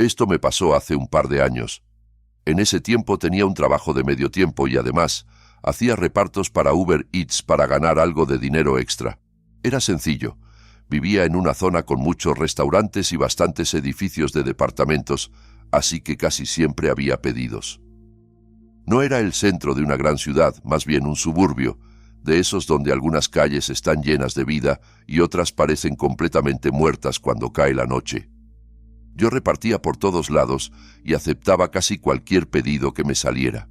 Esto me pasó hace un par de años. En ese tiempo tenía un trabajo de medio tiempo y además hacía repartos para Uber Eats para ganar algo de dinero extra. Era sencillo. Vivía en una zona con muchos restaurantes y bastantes edificios de departamentos, así que casi siempre había pedidos. No era el centro de una gran ciudad, más bien un suburbio, de esos donde algunas calles están llenas de vida y otras parecen completamente muertas cuando cae la noche. Yo repartía por todos lados y aceptaba casi cualquier pedido que me saliera.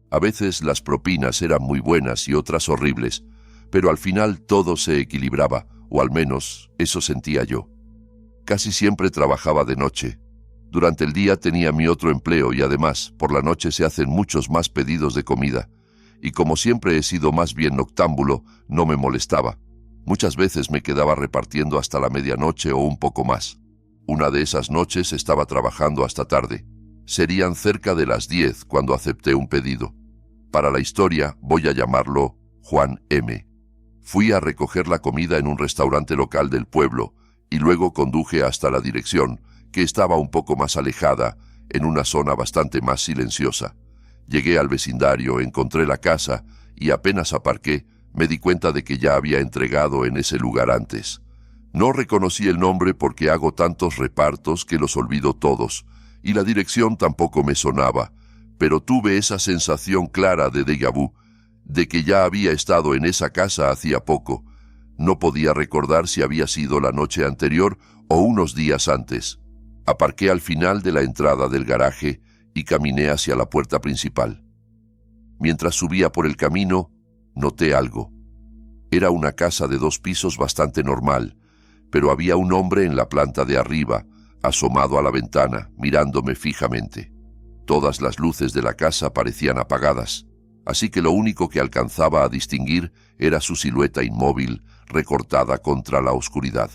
A veces las propinas eran muy buenas y otras horribles, pero al final todo se equilibraba, o al menos eso sentía yo. Casi siempre trabajaba de noche. Durante el día tenía mi otro empleo y además por la noche se hacen muchos más pedidos de comida. Y como siempre he sido más bien noctámbulo, no me molestaba. Muchas veces me quedaba repartiendo hasta la medianoche o un poco más. Una de esas noches estaba trabajando hasta tarde. Serían cerca de las 10 cuando acepté un pedido. Para la historia voy a llamarlo Juan M. Fui a recoger la comida en un restaurante local del pueblo y luego conduje hasta la dirección, que estaba un poco más alejada, en una zona bastante más silenciosa. Llegué al vecindario, encontré la casa y apenas aparqué, me di cuenta de que ya había entregado en ese lugar antes. No reconocí el nombre porque hago tantos repartos que los olvido todos, y la dirección tampoco me sonaba, pero tuve esa sensación clara de déjà vu, de que ya había estado en esa casa hacía poco. No podía recordar si había sido la noche anterior o unos días antes. Aparqué al final de la entrada del garaje y caminé hacia la puerta principal. Mientras subía por el camino, noté algo. Era una casa de 2 pisos bastante normal, pero había un hombre en la planta de arriba, asomado a la ventana, mirándome fijamente. Todas las luces de la casa parecían apagadas, así que lo único que alcanzaba a distinguir era su silueta inmóvil, recortada contra la oscuridad.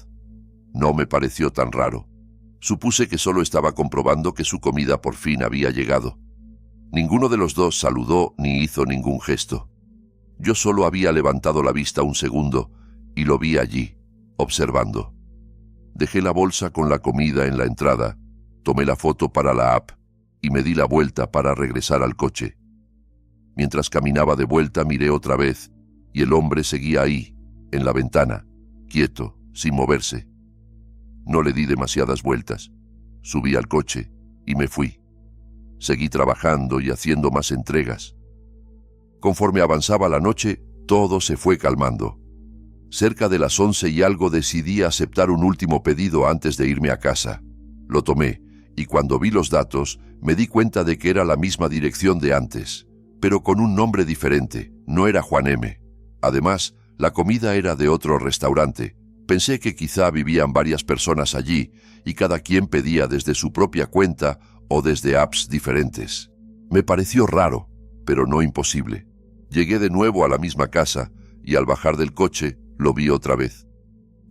No me pareció tan raro. Supuse que solo estaba comprobando que su comida por fin había llegado. Ninguno de los dos saludó ni hizo ningún gesto. Yo solo había levantado la vista un segundo y lo vi allí, observando. Dejé la bolsa con la comida en la entrada, tomé la foto para la app y me di la vuelta para regresar al coche. Mientras caminaba de vuelta miré otra vez y el hombre seguía ahí, en la ventana, quieto, sin moverse. No le di demasiadas vueltas. Subí al coche y me fui. Seguí trabajando y haciendo más entregas. Conforme avanzaba la noche, todo se fue calmando. Cerca de las 11 y algo decidí aceptar un último pedido antes de irme a casa. Lo tomé y cuando vi los datos me di cuenta de que era la misma dirección de antes, pero con un nombre diferente. No era Juan M. Además, la comida era de otro restaurante. Pensé que quizá vivían varias personas allí y cada quien pedía desde su propia cuenta o desde apps diferentes. Me pareció raro, pero no imposible. Llegué de nuevo a la misma casa y al bajar del coche lo vi otra vez.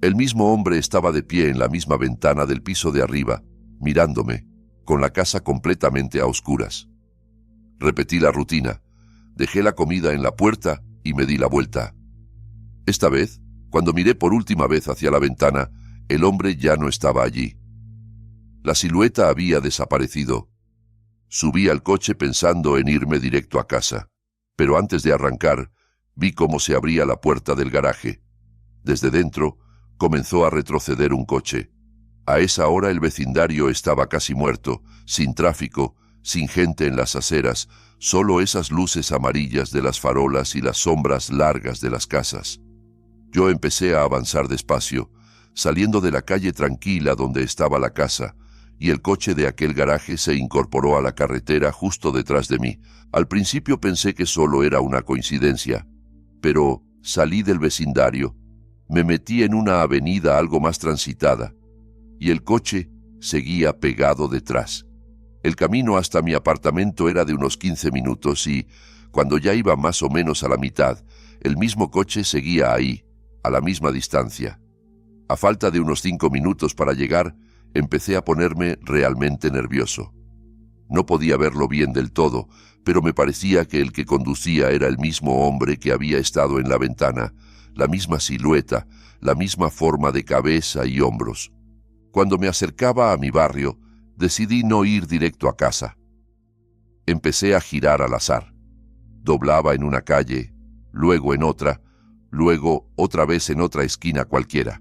El mismo hombre estaba de pie en la misma ventana del piso de arriba, mirándome, con la casa completamente a oscuras. Repetí la rutina. Dejé la comida en la puerta y me di la vuelta. Esta vez, cuando miré por última vez hacia la ventana, el hombre ya no estaba allí. La silueta había desaparecido. Subí al coche pensando en irme directo a casa, pero antes de arrancar, vi cómo se abría la puerta del garaje. Desde dentro, comenzó a retroceder un coche. A esa hora el vecindario estaba casi muerto, sin tráfico, sin gente en las aceras, solo esas luces amarillas de las farolas y las sombras largas de las casas. Yo empecé a avanzar despacio, saliendo de la calle tranquila donde estaba la casa, y el coche de aquel garaje se incorporó a la carretera justo detrás de mí. Al principio pensé que solo era una coincidencia, pero salí del vecindario, me metí en una avenida algo más transitada, y el coche seguía pegado detrás. El camino hasta mi apartamento era de unos 15 minutos y, cuando ya iba más o menos a la mitad, el mismo coche seguía ahí, a la misma distancia. A falta de unos 5 minutos para llegar, empecé a ponerme realmente nervioso. No podía verlo bien del todo, pero me parecía que el que conducía era el mismo hombre que había estado en la ventana, la misma silueta, la misma forma de cabeza y hombros. Cuando me acercaba a mi barrio, Decidí no ir directo a casa. Empecé a girar al azar. Doblaba en una calle, luego en otra, luego otra vez en otra esquina cualquiera.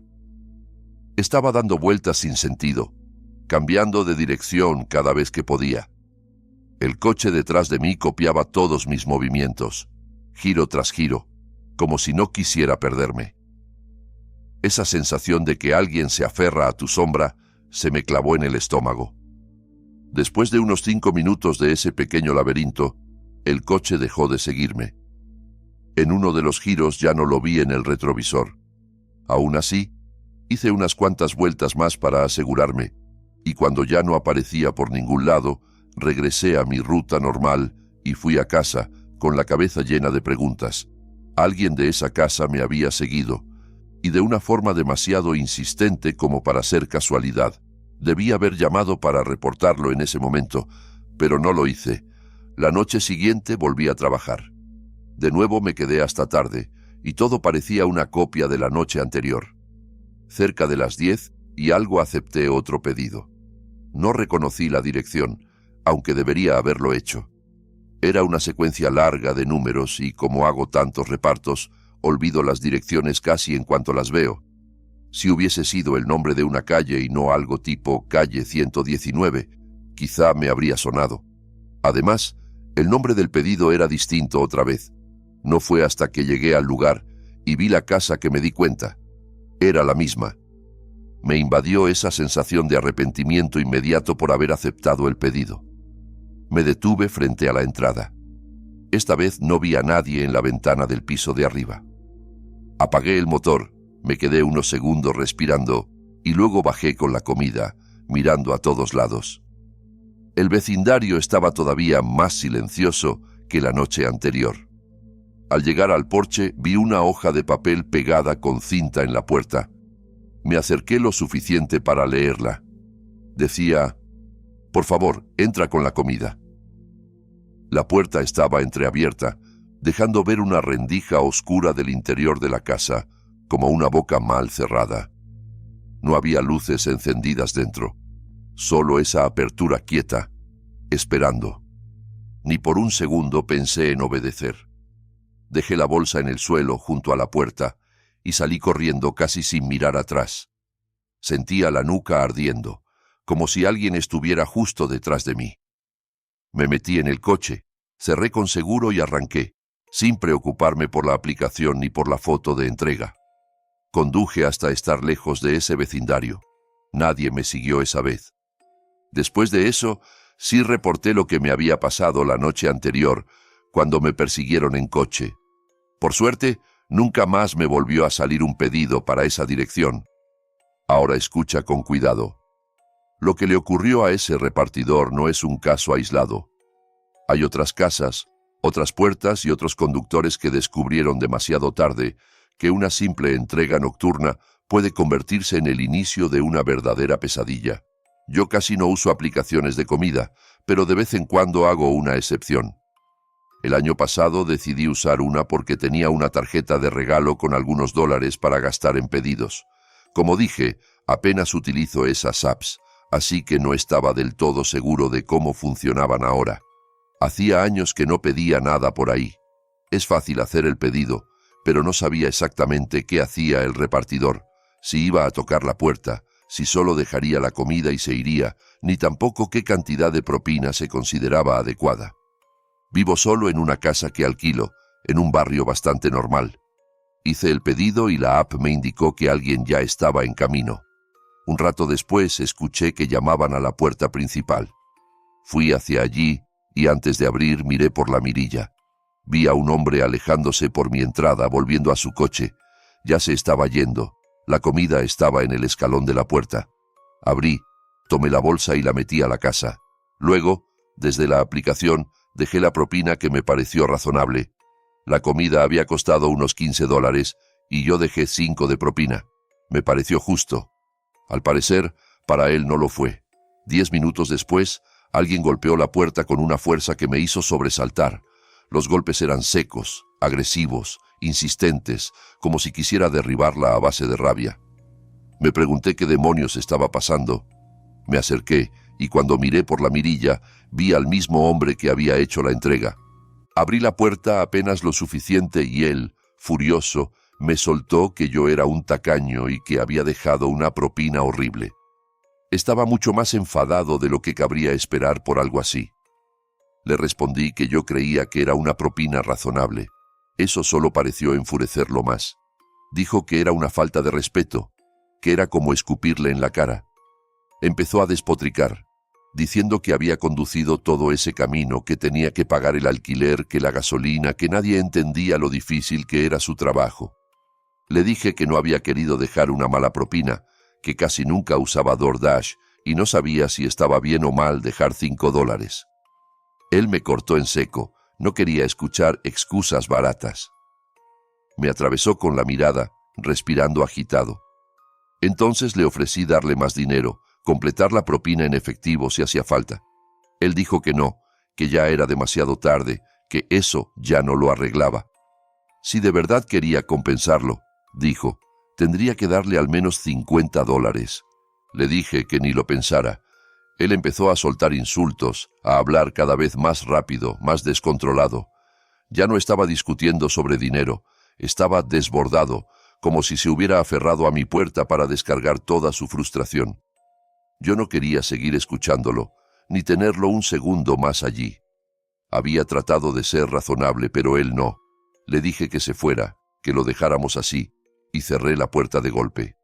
Estaba dando vueltas sin sentido, cambiando de dirección cada vez que podía. El coche detrás de mí copiaba todos mis movimientos, giro tras giro, como si no quisiera perderme. Esa sensación de que alguien se aferra a tu sombra se me clavó en el estómago. Después de unos 5 minutos de ese pequeño laberinto, el coche dejó de seguirme. En uno de los giros ya no lo vi en el retrovisor. Aún así, hice unas cuantas vueltas más para asegurarme, y cuando ya no aparecía por ningún lado, regresé a mi ruta normal y fui a casa con la cabeza llena de preguntas. Alguien de esa casa me había seguido, y de una forma demasiado insistente como para ser casualidad. Debí haber llamado para reportarlo en ese momento, pero no lo hice. La noche siguiente volví a trabajar. De nuevo me quedé hasta tarde, y todo parecía una copia de la noche anterior. Cerca de las 10 y algo acepté otro pedido. No reconocí la dirección, aunque debería haberlo hecho. Era una secuencia larga de números y, como hago tantos repartos, olvido las direcciones casi en cuanto las veo. Si hubiese sido el nombre de una calle y no algo tipo calle 119, quizá me habría sonado. Además, el nombre del pedido era distinto otra vez. No fue hasta que llegué al lugar y vi la casa que me di cuenta. Era la misma. Me invadió esa sensación de arrepentimiento inmediato por haber aceptado el pedido. Me detuve frente a la entrada. Esta vez no vi a nadie en la ventana del piso de arriba. Apagué el motor, me quedé unos segundos respirando y luego bajé con la comida, mirando a todos lados. El vecindario estaba todavía más silencioso que la noche anterior. Al llegar al porche vi una hoja de papel pegada con cinta en la puerta. Me acerqué lo suficiente para leerla. Decía: «Por favor, entra con la comida». La puerta estaba entreabierta, dejando ver una rendija oscura del interior de la casa, como una boca mal cerrada. No había luces encendidas dentro, solo esa apertura quieta, esperando. Ni por un segundo pensé en obedecer. Dejé la bolsa en el suelo junto a la puerta y salí corriendo casi sin mirar atrás. Sentía la nuca ardiendo, como si alguien estuviera justo detrás de mí. Me metí en el coche, cerré con seguro y arranqué, sin preocuparme por la aplicación ni por la foto de entrega. Conduje hasta estar lejos de ese vecindario. Nadie me siguió esa vez. Después de eso, sí reporté lo que me había pasado la noche anterior, cuando me persiguieron en coche. Por suerte, nunca más me volvió a salir un pedido para esa dirección. Ahora escucha con cuidado. Lo que le ocurrió a ese repartidor no es un caso aislado. Hay otras casas, otras puertas y otros conductores que descubrieron demasiado tarde que una simple entrega nocturna puede convertirse en el inicio de una verdadera pesadilla. Yo casi no uso aplicaciones de comida, pero de vez en cuando hago una excepción. El año pasado decidí usar una porque tenía una tarjeta de regalo con algunos dólares para gastar en pedidos. Como dije, apenas utilizo esas apps, así que no estaba del todo seguro de cómo funcionaban ahora. Hacía años que no pedía nada por ahí. Es fácil hacer el pedido, pero no sabía exactamente qué hacía el repartidor, si iba a tocar la puerta, si solo dejaría la comida y se iría, ni tampoco qué cantidad de propina se consideraba adecuada. Vivo solo en una casa que alquilo, en un barrio bastante normal. Hice el pedido y la app me indicó que alguien ya estaba en camino. Un rato después escuché que llamaban a la puerta principal. Fui hacia allí y antes de abrir miré por la mirilla. Vi a un hombre alejándose por mi entrada, volviendo a su coche. Ya se estaba yendo. La comida estaba en el escalón de la puerta. Abrí, tomé la bolsa y la metí a la casa. Luego, desde la aplicación, dejé la propina que me pareció razonable. La comida había costado unos $15 y yo dejé 5 de propina. Me pareció justo. Al parecer, para él no lo fue. 10 minutos después, alguien golpeó la puerta con una fuerza que me hizo sobresaltar. Los golpes eran secos, agresivos, insistentes, como si quisiera derribarla a base de rabia. Me pregunté qué demonios estaba pasando. Me acerqué y cuando miré por la mirilla, vi al mismo hombre que había hecho la entrega. Abrí la puerta apenas lo suficiente y él, furioso, me soltó que yo era un tacaño y que había dejado una propina horrible. Estaba mucho más enfadado de lo que cabría esperar por algo así. Le respondí que yo creía que era una propina razonable. Eso solo pareció enfurecerlo más. Dijo que era una falta de respeto, que era como escupirle en la cara. Empezó a despotricar, diciendo que había conducido todo ese camino, que tenía que pagar el alquiler, que la gasolina, que nadie entendía lo difícil que era su trabajo. Le dije que no había querido dejar una mala propina, que casi nunca usaba DoorDash y no sabía si estaba bien o mal dejar $5. Él me cortó en seco, no quería escuchar excusas baratas. Me atravesó con la mirada, respirando agitado. Entonces le ofrecí darle más dinero, completar la propina en efectivo si hacía falta. Él dijo que no, que ya era demasiado tarde, que eso ya no lo arreglaba. Si de verdad quería compensarlo, dijo, tendría que darle al menos $50. Le dije que ni lo pensara. Él empezó a soltar insultos, a hablar cada vez más rápido, más descontrolado. Ya no estaba discutiendo sobre dinero, estaba desbordado, como si se hubiera aferrado a mi puerta para descargar toda su frustración. Yo no quería seguir escuchándolo, ni tenerlo un segundo más allí. Había tratado de ser razonable, pero él no. Le dije que se fuera, que lo dejáramos así, y cerré la puerta de golpe.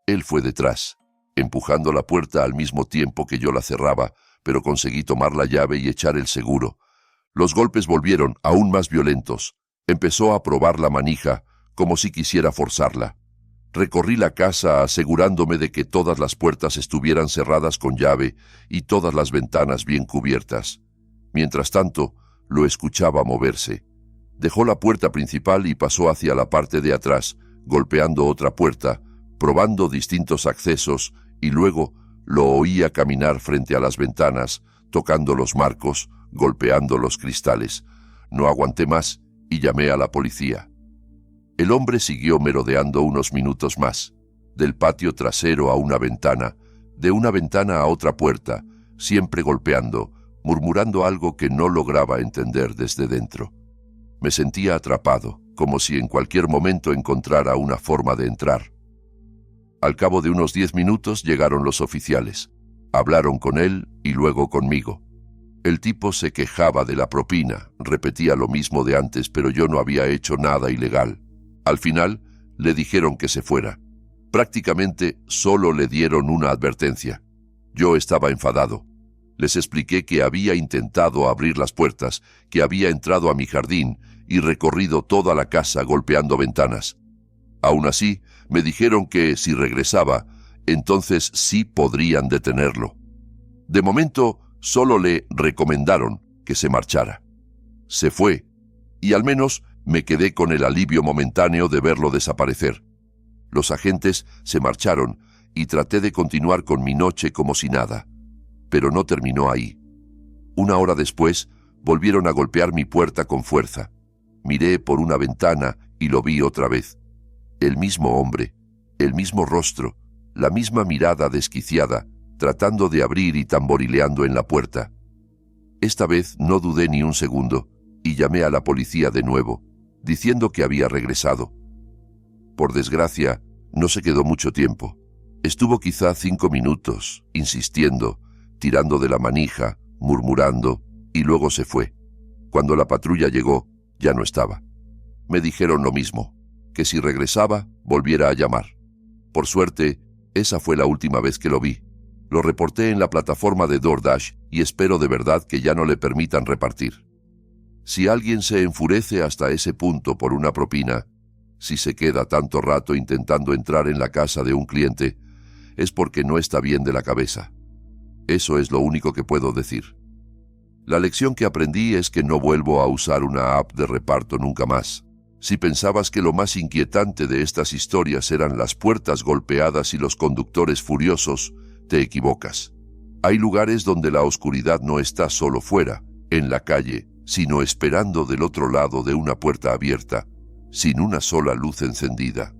Él fue detrás, empujando la puerta al mismo tiempo que yo la cerraba, pero conseguí tomar la llave y echar el seguro. Los golpes volvieron, aún más violentos. Empezó a probar la manija, como si quisiera forzarla. Recorrí la casa asegurándome de que todas las puertas estuvieran cerradas con llave y todas las ventanas bien cubiertas. Mientras tanto, lo escuchaba moverse. Dejó la puerta principal y pasó hacia la parte de atrás, golpeando otra puerta, probando distintos accesos, y luego lo oía caminar frente a las ventanas, tocando los marcos, golpeando los cristales. No aguanté más y llamé a la policía. El hombre siguió merodeando unos minutos más, del patio trasero a una ventana, de una ventana a otra puerta, siempre golpeando, murmurando algo que no lograba entender desde dentro. Me sentía atrapado, como si en cualquier momento encontrara una forma de entrar. Al cabo de unos 10 minutos llegaron los oficiales. Hablaron con él y luego conmigo. El tipo se quejaba de la propina, repetía lo mismo de antes, pero yo no había hecho nada ilegal. Al final, le dijeron que se fuera. Prácticamente solo le dieron una advertencia. Yo estaba enfadado. Les expliqué que había intentado abrir las puertas, que había entrado a mi jardín y recorrido toda la casa golpeando ventanas. Aún así, me dijeron que si regresaba, entonces sí podrían detenerlo. De momento, solo le recomendaron que se marchara. Se fue, y al menos me quedé con el alivio momentáneo de verlo desaparecer. Los agentes se marcharon y traté de continuar con mi noche como si nada. Pero no terminó ahí. Una hora después, volvieron a golpear mi puerta con fuerza. Miré por una ventana y lo vi otra vez. El mismo hombre, el mismo rostro, la misma mirada desquiciada, tratando de abrir y tamborileando en la puerta. Esta vez no dudé ni un segundo y llamé a la policía de nuevo, diciendo que había regresado. Por desgracia, no se quedó mucho tiempo. Estuvo quizá 5 minutos, insistiendo, tirando de la manija, murmurando, y luego se fue. Cuando la patrulla llegó, ya no estaba. Me dijeron lo mismo, que si regresaba, volviera a llamar. Por suerte, esa fue la última vez que lo vi. Lo reporté en la plataforma de DoorDash y espero de verdad que ya no le permitan repartir. Si alguien se enfurece hasta ese punto por una propina, si se queda tanto rato intentando entrar en la casa de un cliente, es porque no está bien de la cabeza. Eso es lo único que puedo decir. La lección que aprendí es que no vuelvo a usar una app de reparto nunca más. Si pensabas que lo más inquietante de estas historias eran las puertas golpeadas y los conductores furiosos, te equivocas. Hay lugares donde la oscuridad no está solo fuera, en la calle, sino esperando del otro lado de una puerta abierta, sin una sola luz encendida.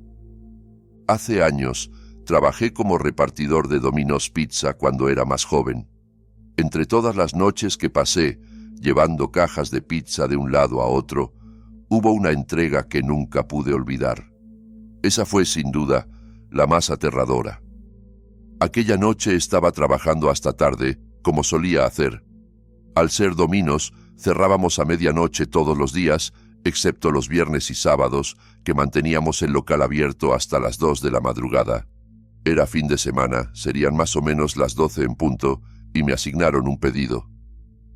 Hace años Trabajé como repartidor de Domino's Pizza cuando era más joven. Entre todas las noches que pasé llevando cajas de pizza de un lado a otro, hubo una entrega que nunca pude olvidar. Esa fue, sin duda, la más aterradora. Aquella noche estaba trabajando hasta tarde, como solía hacer. Al ser Domino's, cerrábamos a medianoche todos los días, excepto los viernes y sábados, que manteníamos el local abierto hasta las 2 de la madrugada. Era fin de semana, serían más o menos las 12 en punto, y me asignaron un pedido.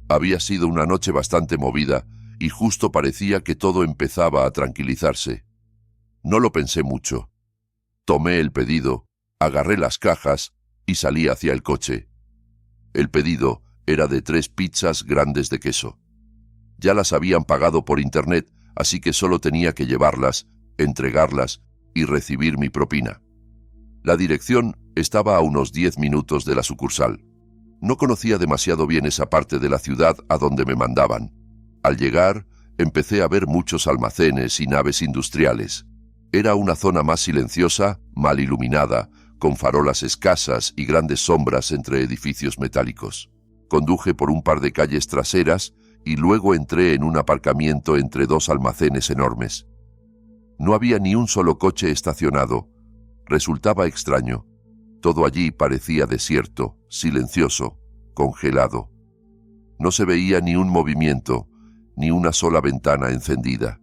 Había sido una noche bastante movida, y justo parecía que todo empezaba a tranquilizarse. No lo pensé mucho. Tomé el pedido, agarré las cajas y salí hacia el coche. El pedido era de 3 pizzas grandes de queso. Ya las habían pagado por internet, así que solo tenía que llevarlas, entregarlas y recibir mi propina. La dirección estaba a unos 10 minutos de la sucursal. No conocía demasiado bien esa parte de la ciudad a donde me mandaban. Al llegar, empecé a ver muchos almacenes y naves industriales. Era una zona más silenciosa, mal iluminada, con farolas escasas y grandes sombras entre edificios metálicos. Conduje por un par de calles traseras y luego entré en un aparcamiento entre 2 almacenes enormes. No había ni un solo coche estacionado. Resultaba extraño. Todo allí parecía desierto, silencioso, congelado. No se veía ni un movimiento, ni una sola ventana encendida.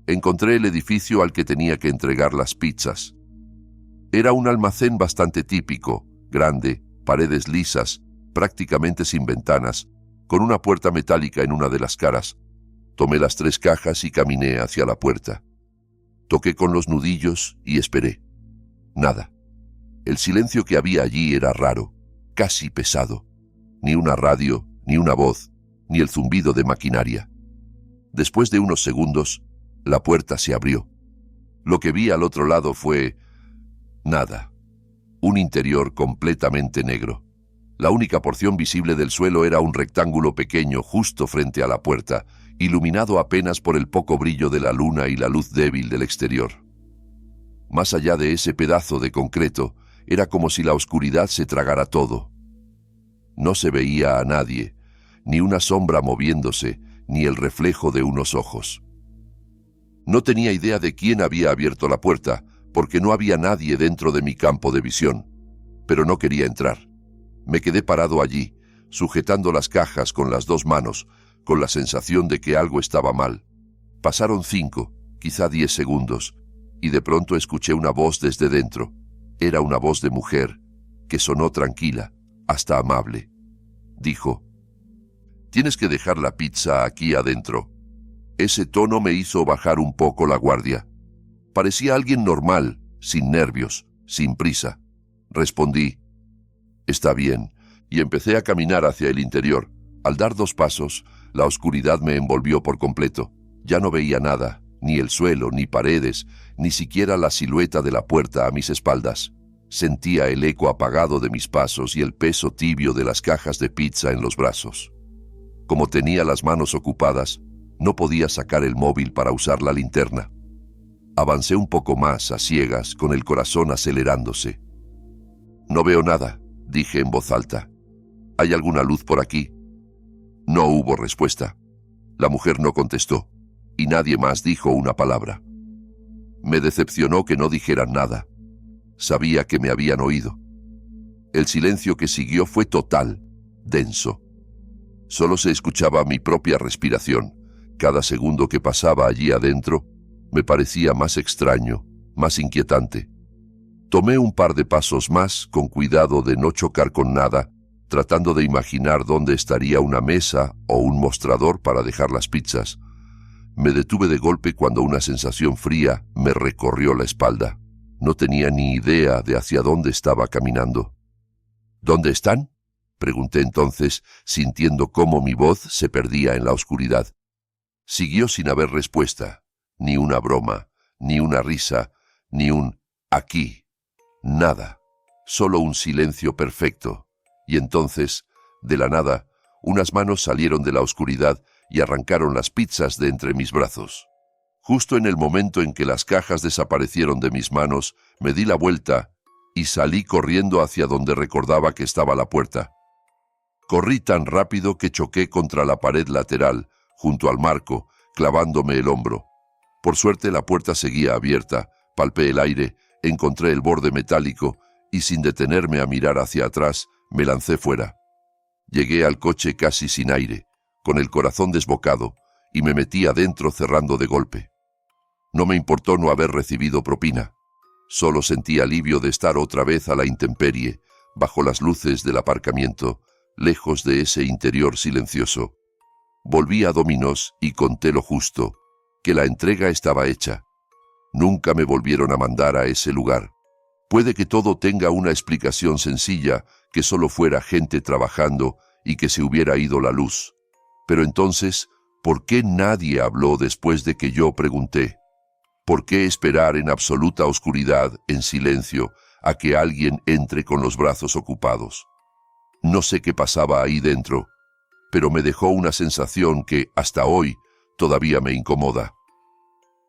Encontré el edificio al que tenía que entregar las pizzas. Era un almacén bastante típico, grande, paredes lisas, prácticamente sin ventanas, con una puerta metálica en una de las caras. Tomé las 3 cajas y caminé hacia la puerta. Toqué con los nudillos y esperé. Nada. El silencio que había allí era raro, casi pesado. Ni una radio, ni una voz, ni el zumbido de maquinaria. Después de unos segundos, la puerta se abrió. Lo que vi al otro lado fue nada. Un interior completamente negro. La única porción visible del suelo era un rectángulo pequeño justo frente a la puerta, iluminado apenas por el poco brillo de la luna y la luz débil del exterior. Más allá de ese pedazo de concreto, era como si la oscuridad se tragara todo. No se veía a nadie, ni una sombra moviéndose, ni el reflejo de unos ojos. No tenía idea de quién había abierto la puerta, porque no había nadie dentro de mi campo de visión, pero no quería entrar. Me quedé parado allí, sujetando las cajas con las 2 manos, con la sensación de que algo estaba mal. Pasaron 5, quizá 10 segundos, y de pronto escuché una voz desde dentro. Era una voz de mujer, que sonó tranquila, hasta amable. Dijo: «Tienes que dejar la pizza aquí adentro». Ese tono me hizo bajar un poco la guardia. Parecía alguien normal, sin nervios, sin prisa. Respondí: «Está bien», y empecé a caminar hacia el interior. Al dar 2 pasos, la oscuridad me envolvió por completo. Ya no veía nada, ni el suelo, ni paredes, ni siquiera la silueta de la puerta a mis espaldas. Sentía el eco apagado de mis pasos y el peso tibio de las cajas de pizza en los brazos. Como tenía las manos ocupadas, no podía sacar el móvil para usar la linterna. Avancé un poco más a ciegas, con el corazón acelerándose. «No veo nada», dije en voz alta. «¿Hay alguna luz por aquí?» No hubo respuesta. La mujer no contestó, y nadie más dijo una palabra. Me decepcionó que no dijeran nada. Sabía que me habían oído. El silencio que siguió fue total, denso. Solo se escuchaba mi propia respiración. Cada segundo que pasaba allí adentro me parecía más extraño, más inquietante. Tomé un par de pasos más, con cuidado de no chocar con nada, tratando de imaginar dónde estaría una mesa o un mostrador para dejar las pizzas. Me detuve de golpe cuando una sensación fría me recorrió la espalda. No tenía ni idea de hacia dónde estaba caminando. «¿Dónde están?», pregunté entonces, sintiendo cómo mi voz se perdía en la oscuridad. Siguió sin haber respuesta, ni una broma, ni una risa, ni un «aquí». Nada, solo un silencio perfecto. Y entonces, de la nada, unas manos salieron de la oscuridad y arrancaron las pizzas de entre mis brazos. Justo en el momento en que las cajas desaparecieron de mis manos, me di la vuelta y salí corriendo hacia donde recordaba que estaba la puerta. Corrí tan rápido que choqué contra la pared lateral, junto al marco, clavándome el hombro. Por suerte la puerta seguía abierta, palpé el aire, encontré el borde metálico y sin detenerme a mirar hacia atrás, me lancé fuera. Llegué al coche casi sin aire, con el corazón desbocado, y me metí adentro cerrando de golpe. No me importó no haber recibido propina. Solo sentí alivio de estar otra vez a la intemperie, bajo las luces del aparcamiento, lejos de ese interior silencioso. Volví a Domino's y conté lo justo, que la entrega estaba hecha. Nunca me volvieron a mandar a ese lugar. Puede que todo tenga una explicación sencilla, que solo fuera gente trabajando y que se hubiera ido la luz. Pero entonces, ¿por qué nadie habló después de que yo pregunté? ¿Por qué esperar en absoluta oscuridad, en silencio, a que alguien entre con los brazos ocupados? No sé qué pasaba ahí dentro, pero me dejó una sensación que, hasta hoy, todavía me incomoda.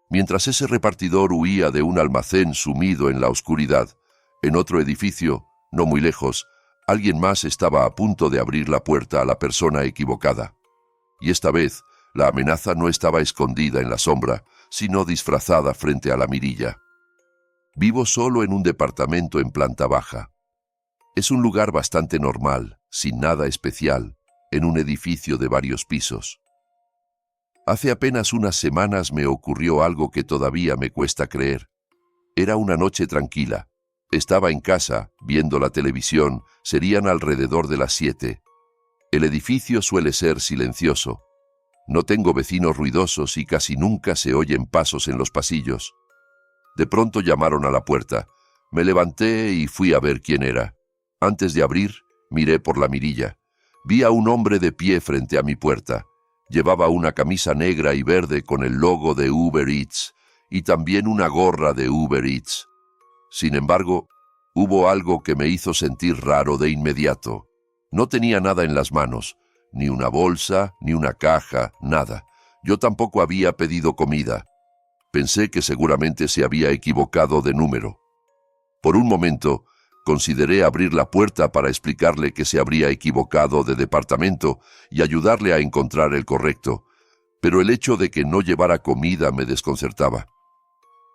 Mientras ese repartidor huía de un almacén sumido en la oscuridad, en otro edificio, no muy lejos, alguien más estaba a punto de abrir la puerta a la persona equivocada. Y esta vez, la amenaza no estaba escondida en la sombra, sino disfrazada frente a la mirilla. Vivo solo en un departamento en planta baja. Es un lugar bastante normal, sin nada especial, en un edificio de varios pisos. Hace apenas unas semanas me ocurrió algo que todavía me cuesta creer. Era una noche tranquila. Estaba en casa, viendo la televisión, serían alrededor de las 7. El edificio suele ser silencioso. No tengo vecinos ruidosos y casi nunca se oyen pasos en los pasillos. De pronto llamaron a la puerta. Me levanté y fui a ver quién era. Antes de abrir, miré por la mirilla. Vi a un hombre de pie frente a mi puerta. Llevaba una camisa negra y verde con el logo de Uber Eats y también una gorra de Uber Eats. Sin embargo, hubo algo que me hizo sentir raro de inmediato. No tenía nada en las manos, ni una bolsa, ni una caja, nada. Yo tampoco había pedido comida. Pensé que seguramente se había equivocado de número. Por un momento, consideré abrir la puerta para explicarle que se habría equivocado de departamento y ayudarle a encontrar el correcto, pero el hecho de que no llevara comida me desconcertaba.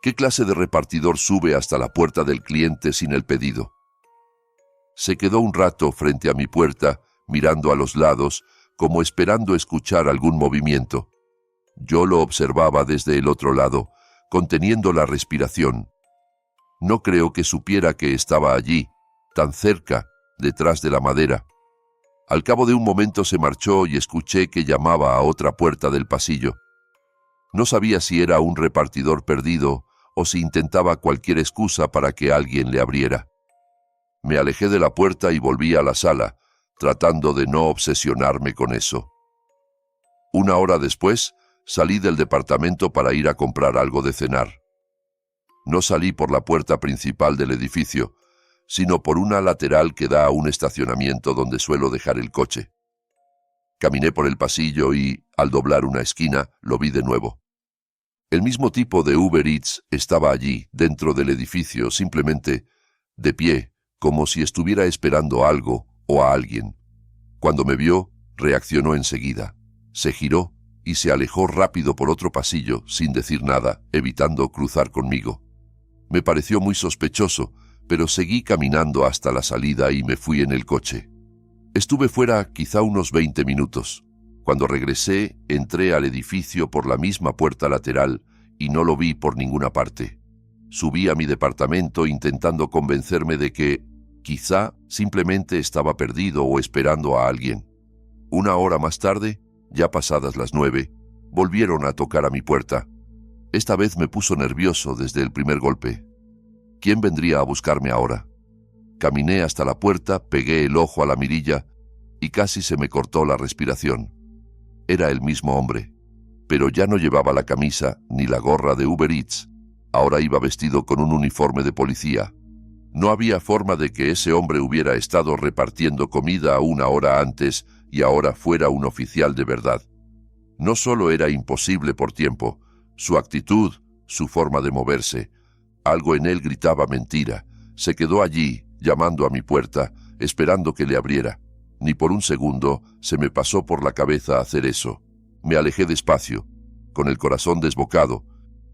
¿Qué clase de repartidor sube hasta la puerta del cliente sin el pedido? Se quedó un rato frente a mi puerta, mirando a los lados, como esperando escuchar algún movimiento. Yo lo observaba desde el otro lado, conteniendo la respiración. No creo que supiera que estaba allí, tan cerca, detrás de la madera. Al cabo de un momento se marchó y escuché que llamaba a otra puerta del pasillo. No sabía si era un repartidor perdido o si intentaba cualquier excusa para que alguien le abriera. Me alejé de la puerta y volví a la sala, tratando de no obsesionarme con eso. Una hora después, salí del departamento para ir a comprar algo de cenar. No salí por la puerta principal del edificio, sino por una lateral que da a un estacionamiento donde suelo dejar el coche. Caminé por el pasillo y, al doblar una esquina, lo vi de nuevo. El mismo tipo de Uber Eats estaba allí, dentro del edificio, simplemente de pie, como si estuviera esperando algo o a alguien. Cuando me vio, reaccionó enseguida. Se giró y se alejó rápido por otro pasillo, sin decir nada, evitando cruzar conmigo. Me pareció muy sospechoso, pero seguí caminando hasta la salida y me fui en el coche. Estuve fuera quizá unos 20 minutos. Cuando regresé, entré al edificio por la misma puerta lateral y no lo vi por ninguna parte. Subí a mi departamento intentando convencerme de que, quizá, simplemente estaba perdido o esperando a alguien. Una hora más tarde, ya pasadas las 9, volvieron a tocar a mi puerta. Esta vez me puso nervioso desde el primer golpe. ¿Quién vendría a buscarme ahora? Caminé hasta la puerta, pegué el ojo a la mirilla y casi se me cortó la respiración. Era el mismo hombre, pero ya no llevaba la camisa ni la gorra de Uber Eats. Ahora iba vestido con un uniforme de policía. No había forma de que ese hombre hubiera estado repartiendo comida una hora antes y ahora fuera un oficial de verdad. No solo era imposible por tiempo, su actitud, su forma de moverse, algo en él gritaba mentira, Se quedó allí, llamando a mi puerta, esperando que le abriera. Ni por un segundo se me pasó por la cabeza hacer eso. Me alejé despacio, con el corazón desbocado,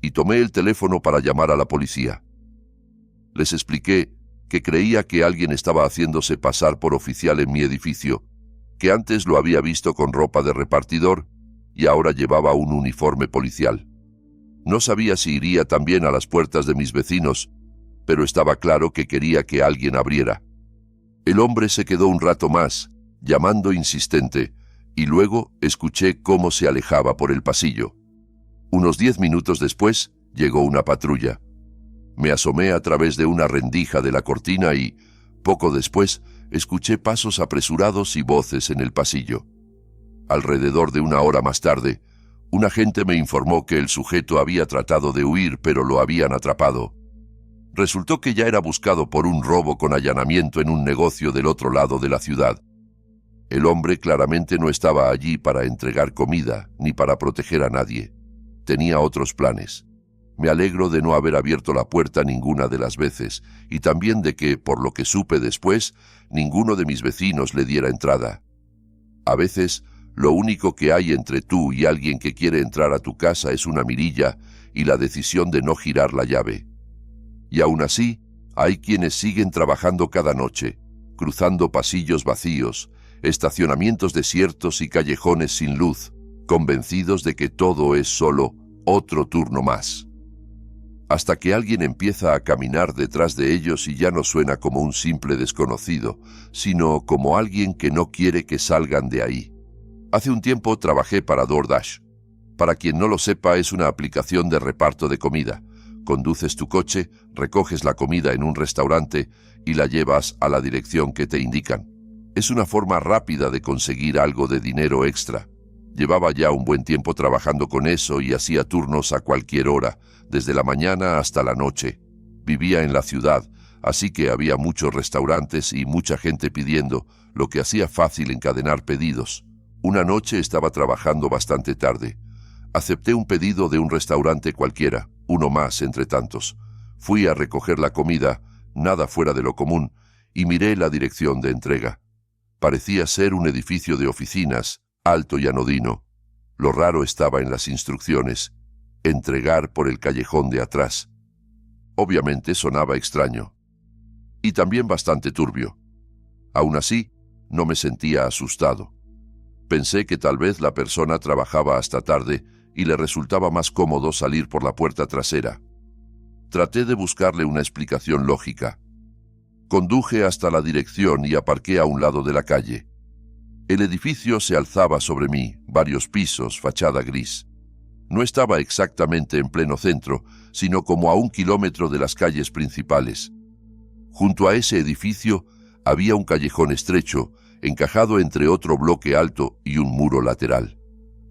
y tomé el teléfono para llamar a la policía. Les expliqué que creía que alguien estaba haciéndose pasar por oficial en mi edificio, que antes lo había visto con ropa de repartidor y ahora llevaba un uniforme policial. No sabía si iría también a las puertas de mis vecinos, pero estaba claro que quería que alguien abriera. El hombre se quedó un rato más, llamando insistente, y luego escuché cómo se alejaba por el pasillo. Unos 10 minutos después llegó una patrulla. Me asomé a través de una rendija de la cortina y, poco después, escuché pasos apresurados y voces en el pasillo. Alrededor de una hora más tarde, un agente me informó que el sujeto había tratado de huir, pero lo habían atrapado. Resultó que ya era buscado por un robo con allanamiento en un negocio del otro lado de la ciudad. El hombre claramente no estaba allí para entregar comida, ni para proteger a nadie. Tenía otros planes. Me alegro de no haber abierto la puerta ninguna de las veces, y también de que, por lo que supe después, ninguno de mis vecinos le diera entrada. A veces, lo único que hay entre tú y alguien que quiere entrar a tu casa es una mirilla y la decisión de no girar la llave. Y aún así, hay quienes siguen trabajando cada noche, cruzando pasillos vacíos, estacionamientos desiertos y callejones sin luz, convencidos de que todo es solo otro turno más. Hasta que alguien empieza a caminar detrás de ellos y ya no suena como un simple desconocido, sino como alguien que no quiere que salgan de ahí. Hace un tiempo trabajé para DoorDash. Para quien no lo sepa, es una aplicación de reparto de comida. Conduces tu coche, recoges la comida en un restaurante y la llevas a la dirección que te indican. Es una forma rápida de conseguir algo de dinero extra. Llevaba ya un buen tiempo trabajando con eso y hacía turnos a cualquier hora, desde la mañana hasta la noche. Vivía en la ciudad, así que había muchos restaurantes y mucha gente pidiendo, lo que hacía fácil encadenar pedidos. Una noche estaba trabajando bastante tarde. Acepté un pedido de un restaurante cualquiera, uno más entre tantos. Fui a recoger la comida, nada fuera de lo común, y miré la dirección de entrega. Parecía ser un edificio de oficinas, alto y anodino. Lo raro estaba en las instrucciones: entregar por el callejón de atrás. Obviamente sonaba extraño. Y también bastante turbio. Aún así, no me sentía asustado. Pensé que tal vez la persona trabajaba hasta tarde y le resultaba más cómodo salir por la puerta trasera. Traté de buscarle una explicación lógica. Conduje hasta la dirección y aparqué a un lado de la calle. El edificio se alzaba sobre mí, varios pisos, fachada gris. No estaba exactamente en pleno centro, sino como a 1 kilómetro de las calles principales. Junto a ese edificio había un callejón estrecho, encajado entre otro bloque alto y un muro lateral.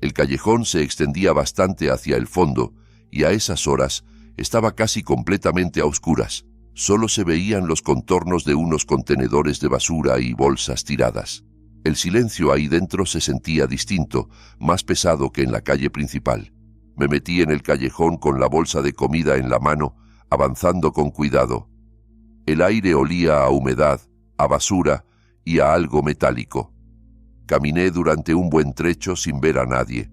El callejón se extendía bastante hacia el fondo, y a esas horas estaba casi completamente a oscuras. Solo se veían los contornos de unos contenedores de basura y bolsas tiradas. El silencio ahí dentro se sentía distinto, más pesado que en la calle principal. Me metí en el callejón con la bolsa de comida en la mano, avanzando con cuidado. El aire olía a humedad, a basura y a algo metálico. Caminé durante un buen trecho sin ver a nadie.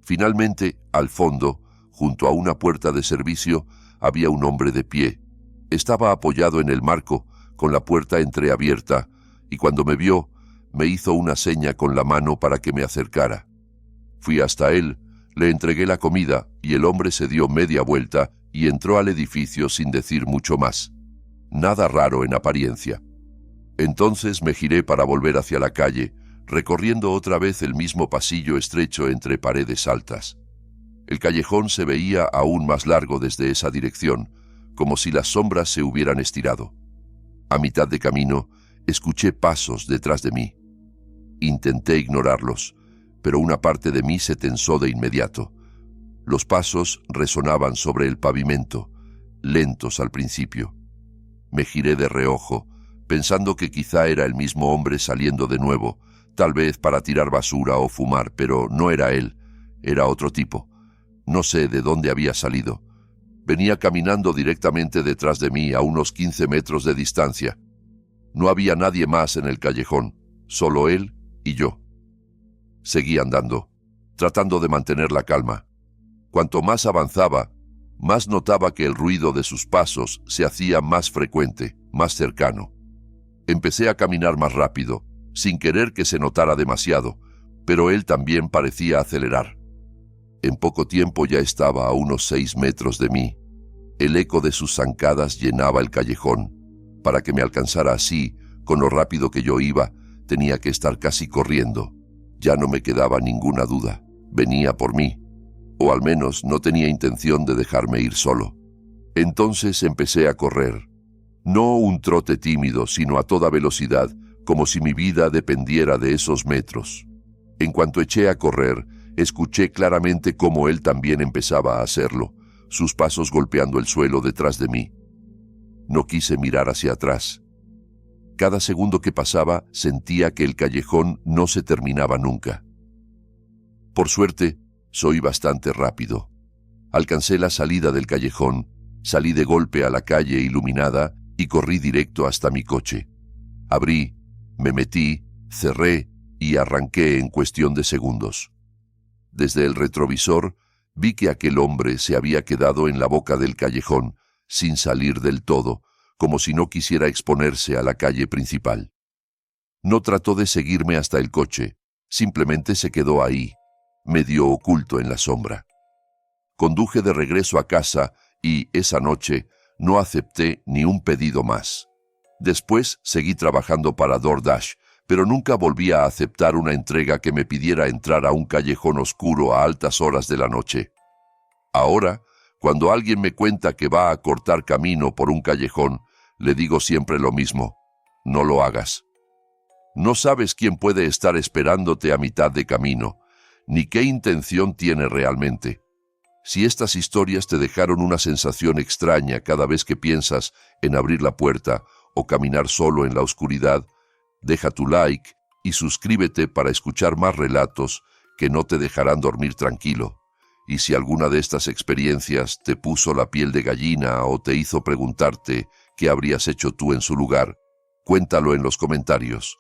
Finalmente, al fondo, junto a una puerta de servicio, había un hombre de pie. Estaba apoyado en el marco, con la puerta entreabierta, y cuando me vio, me hizo una seña con la mano para que me acercara. Fui hasta él, le entregué la comida, y el hombre se dio media vuelta y entró al edificio sin decir mucho más. Nada raro en apariencia. Entonces me giré para volver hacia la calle, recorriendo otra vez el mismo pasillo estrecho entre paredes altas. El callejón se veía aún más largo desde esa dirección, como si las sombras se hubieran estirado. A mitad de camino, escuché pasos detrás de mí. Intenté ignorarlos, pero una parte de mí se tensó de inmediato. Los pasos resonaban sobre el pavimento, lentos al principio. Me giré de reojo, pensando que quizá era el mismo hombre saliendo de nuevo, tal vez para tirar basura o fumar, pero no era él, era otro tipo. No sé de dónde había salido. Venía caminando directamente detrás de mí a unos 15 metros de distancia. No había nadie más en el callejón, solo él y yo. Seguí andando, tratando de mantener la calma. Cuanto más avanzaba, más notaba que el ruido de sus pasos se hacía más frecuente, más cercano. Empecé a caminar más rápido, sin querer que se notara demasiado, pero él también parecía acelerar. En poco tiempo ya estaba a unos 6 metros de mí. El eco de sus zancadas llenaba el callejón. Para que me alcanzara así, con lo rápido que yo iba, tenía que estar casi corriendo. Ya no me quedaba ninguna duda. Venía por mí. O al menos no tenía intención de dejarme ir solo. Entonces empecé a correr. No un trote tímido, sino a toda velocidad, como si mi vida dependiera de esos metros. En cuanto eché a correr, escuché claramente cómo él también empezaba a hacerlo, sus pasos golpeando el suelo detrás de mí. No quise mirar hacia atrás. Cada segundo que pasaba sentía que el callejón no se terminaba nunca. Por suerte, soy bastante rápido. Alcancé la salida del callejón, salí de golpe a la calle iluminada y corrí directo hasta mi coche. Abrí, me metí, cerré y arranqué en cuestión de segundos. Desde el retrovisor vi que aquel hombre se había quedado en la boca del callejón, sin salir del todo, como si no quisiera exponerse a la calle principal. No trató de seguirme hasta el coche, simplemente se quedó ahí, medio oculto en la sombra. Conduje de regreso a casa y, esa noche, no acepté ni un pedido más. Después seguí trabajando para DoorDash, pero nunca volví a aceptar una entrega que me pidiera entrar a un callejón oscuro a altas horas de la noche. Ahora, cuando alguien me cuenta que va a cortar camino por un callejón, le digo siempre lo mismo: no lo hagas. No sabes quién puede estar esperándote a mitad de camino, ni qué intención tiene realmente. Si estas historias te dejaron una sensación extraña cada vez que piensas en abrir la puerta o caminar solo en la oscuridad, deja tu like y suscríbete para escuchar más relatos que no te dejarán dormir tranquilo. Y si alguna de estas experiencias te puso la piel de gallina o te hizo preguntarte qué habrías hecho tú en su lugar, cuéntalo en los comentarios.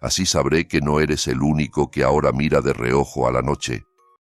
Así sabré que no eres el único que ahora mira de reojo a la noche.